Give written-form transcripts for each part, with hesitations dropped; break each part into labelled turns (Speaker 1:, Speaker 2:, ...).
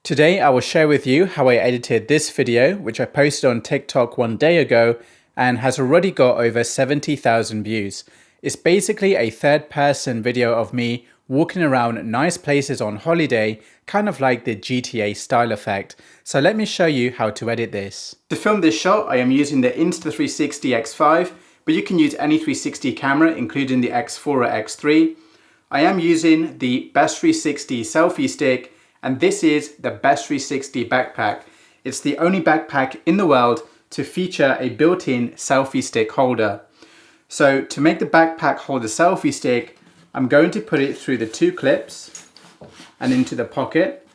Speaker 1: Today I will share with you how I edited this video, which I posted on TikTok one day ago and has already got over 70,000 views. It's basically a third-person video of me walking around nice places on holiday, kind of like the GTA style effect. So let me show you how to edit this. To film this shot, I am using the Insta360 X5, but you can use any 360 camera, including the X4 or X3. I am using the Best 360 selfie stick, and this is the Best 360 backpack. It's the only backpack in the world to feature a built-in selfie stick holder. So to make the backpack hold the selfie stick, I'm going to put it through the two clips and into the pocket.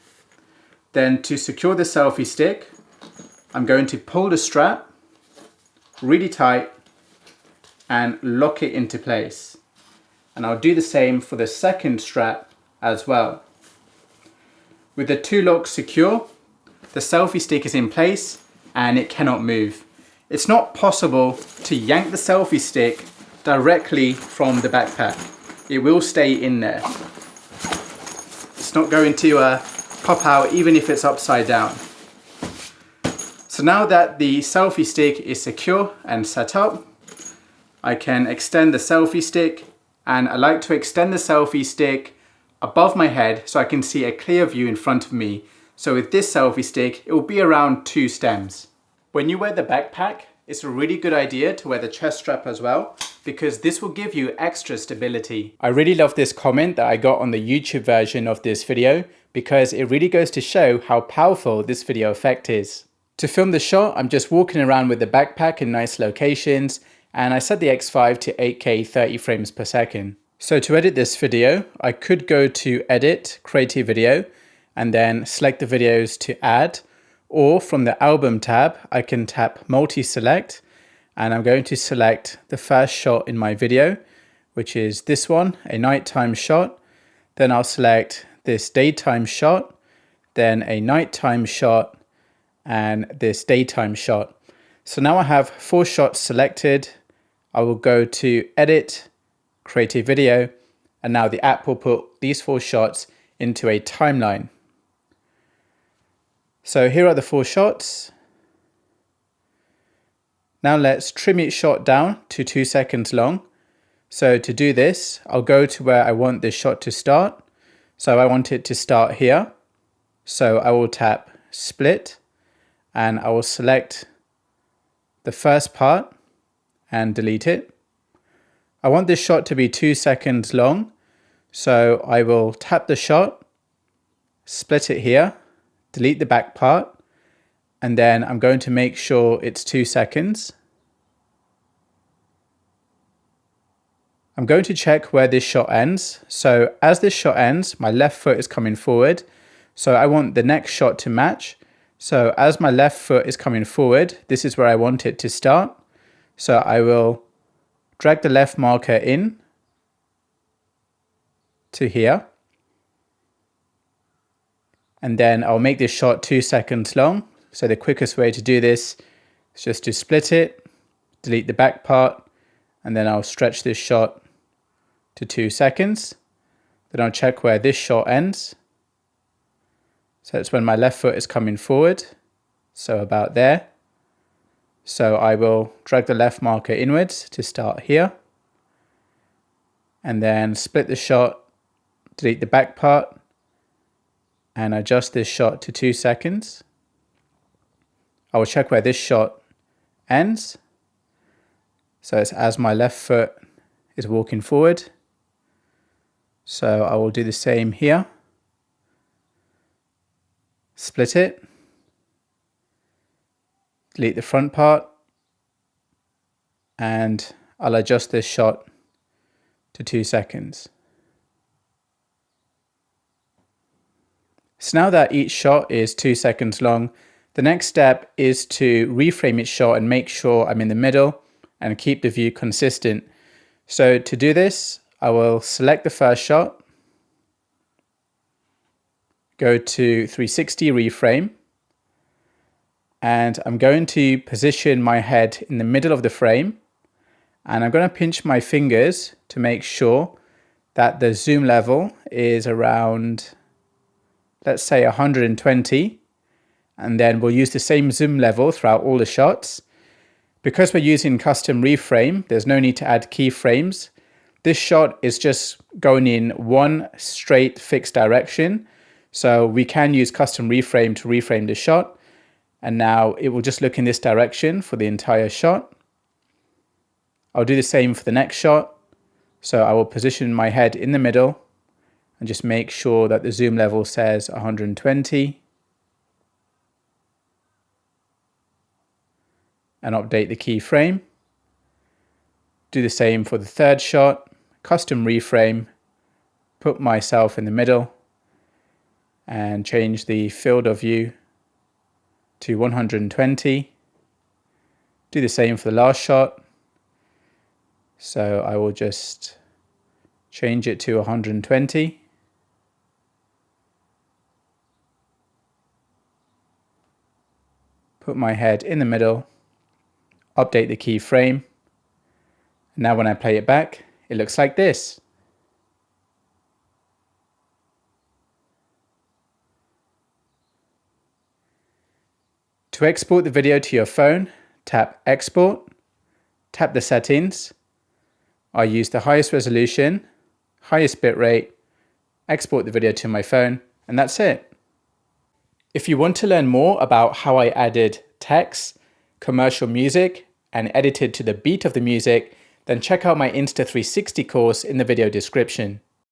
Speaker 1: Then to secure the selfie stick, I'm going to pull the strap really tight and lock it into place. And I'll do the same for the second strap as well. With the two locks secure, the selfie stick is in place and it cannot move. It's not possible to yank the selfie stick directly from the backpack. It will stay in there. It's not going to pop out even if it's upside down. So now that the selfie stick is secure and set up, I can extend the selfie stick, and I like to extend the selfie stick above my head so I can see a clear view in front of me. So with this selfie stick, it will be around 2 stems. When you wear the backpack, it's a really good idea to wear the chest strap as well, because this will give you extra stability. I really love this comment that I got on the YouTube version of this video, because it really goes to show how powerful this video effect is. To film the shot, I'm just walking around with the backpack in nice locations, and I set the X5 to 8K 30 frames per second. So to edit this video, I could go to Edit, Create a Video, and then select the videos to add, or from the Album tab, I can tap Multi-Select, and I'm going to select the first shot in my video, which is this one, a nighttime shot. Then I'll select this daytime shot, then a nighttime shot, and this daytime shot. So now I have 4 shots selected. I will go to Edit, Create a Video, and now the app will put these 4 shots into a timeline. So here are the 4 shots. Now let's trim each shot down to 2 seconds long. So to do this, I'll go to where I want this shot to start. So I want it to start here. So I will tap Split, and I will select the first part and delete it. I want this shot to be 2 seconds long, so I will tap the shot, split it here, delete the back part, and then I'm going to make sure it's 2 seconds. I'm going to check where this shot ends. So as this shot ends, my left foot is coming forward, so I want the next shot to match. So as my left foot is coming forward, this is where I want it to start. So I will drag the left marker in to here. And then I'll make this shot 2 seconds long. So the quickest way to do this is just to split it, delete the back part, and then I'll stretch this shot to 2 seconds. Then I'll check where this shot ends. So it's when my left foot is coming forward. So about there. So I will drag the left marker inwards to start here, and then split the shot, delete the back part, and adjust this shot to 2 seconds. I will check where this shot ends. So it's as my left foot is walking forward. So I will do the same here. Split it. Delete the front part, and I'll adjust this shot to 2 seconds. So now that each shot is 2 seconds long, the next step is to reframe each shot and make sure I'm in the middle and keep the view consistent. So to do this, I will select the first shot, go to 360 reframe, and I'm going to position my head in the middle of the frame, and I'm going to pinch my fingers to make sure that the zoom level is around let's say 120, and then we'll use the same zoom level throughout all the shots. Because we're using custom reframe, there's no need to add keyframes. This shot is just going in one straight fixed direction. So we can use custom reframe to reframe the shot. And now it will just look in this direction for the entire shot. I'll do the same for the next shot. So I will position my head in the middle and just make sure that the zoom level says 120. And update the keyframe. Do the same for the third shot, custom reframe, put myself in the middle and change the field of view to 120. Do the same for the last shot. So I will just change it to 120. Put my head in the middle, update the keyframe. Now when I play it back, it looks like this. To export the video to your phone, tap Export, tap the settings. I use the highest resolution, highest bitrate, export the video to my phone, and that's it. If you want to learn more about how I added text, commercial music, and edited to the beat of the music, then check out my Insta360 course in the video description.